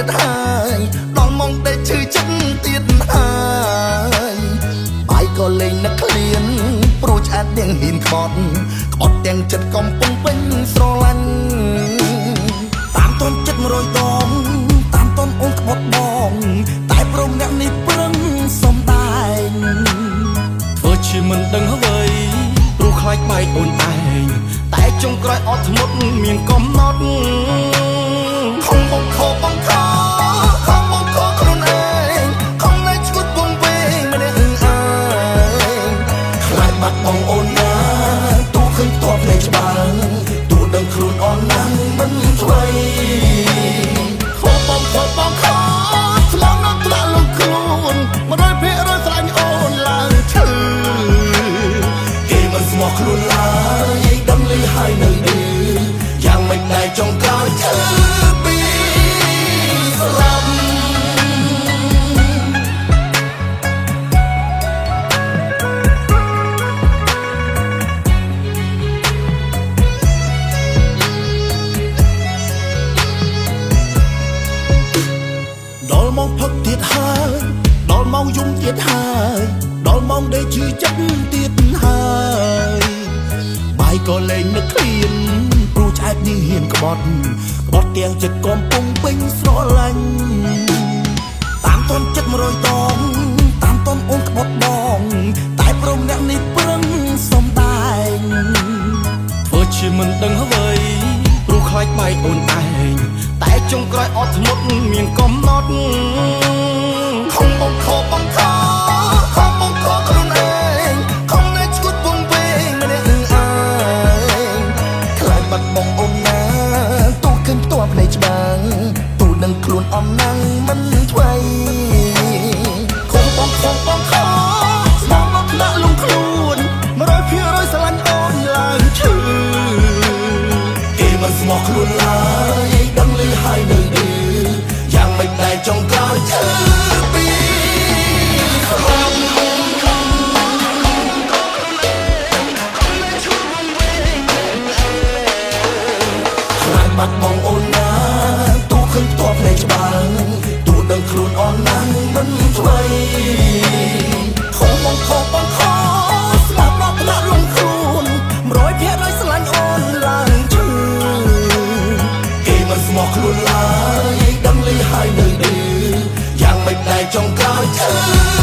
ទៀតហើយដល់មកតែឈឺចិត្តទៀតហើយបាយក៏លេងនឹកឃ្លានព្រោះឆ្អែតទាំងហ៊ានក្បត់ទាំងចិត្តកំពុងពេញស្រឡាញ់តាមតនចិត្ត100ដងតាមតនអូនក្បត់បងតែព្រមអ្នកនេះប្រឹងសំដែងធ្វើជាមិនដឹងអ្វីព្រោះខ្លាចបែកអូនឯងតែចុងក្រោយអត់ធ្មត់មានកំណត់ខំបងខំបងខំបងខំខ្លួនឯងខំនៅឈួតវងវែងម្នាក់ឯងខ្លាចបាត់បងអូនណាទូឃើញតបលេច្បាស់ទូដឹងខ្លួនអន់ណាស់មិនឆ្វេងខំបងខំបងខំស្លងនៅថ្នាក់លោកខ្លួន100%ស្រឡាញ់អូនឡើងឈឺគេមិនស្មោះខ្លួនឡើយដឹងលឺហើយនៅឌឺយ៉ាងមិនដែរចុងក្រោយឈឺពីស្លាប់ដល់មកផឹកទៀតហើយដល់មកយំទៀតហើយដល់មកដេកឈឺចិត្តទៀតហើយបាយក៏លែងនឹកឃ្លានព្រោះឆ្អែតនេះហ៊ានក្បត់ទាំងចិត្តកំពុងពេញស្រឡាញ់តាមតនចិត្ត100ដងតាមតនអូនក្បត់បងតែព្រមអ្នកនេះប្រឹងសំដែងធ្វើជាមិនដឹងអ្វីព្រោះខ្លាចបែកអូនឯងតែចុងក្រោយអត់ធ្មត់មានកំណត់ខំបងខំបងខំបងខំខ្លួនឯងខំនៅឈួតវងវែងម្នាក់ឯងខ្លាចបាត់បងអូនណាទូឃើញតបភ្នែកច្បាស់ទូដឹងខ្លួនអំណាំងមិនឆ្វេងខំបងខំបងខំស្មោះមកដាក់លំខ្លួន100%ស្រឡាញ់អូនឡើងឈឺគេមិនស្មោះខ្លួនឡើយដឹងលឺហើយនៅឌឺយ៉ាងមិនដែរចុងក្រោយឈឺពីខ្លាចបាត់បងអូនណាទូឃើញតបភ្នែកច្បាស់ទូដឹងខ្លួនអន់ណាស់មិនឆ្វេងខំបងខំបងខំស្លាប់ដល់ថ្នាក់លំខ្លួន100%ស្រឡាញ់អូនឡើងឈឺគេមិនស្មោះខ្លួនឡើយដឹងលឺហើយនៅឌឺយ៉ាងមិនដែរចុងក្រោយឈឺ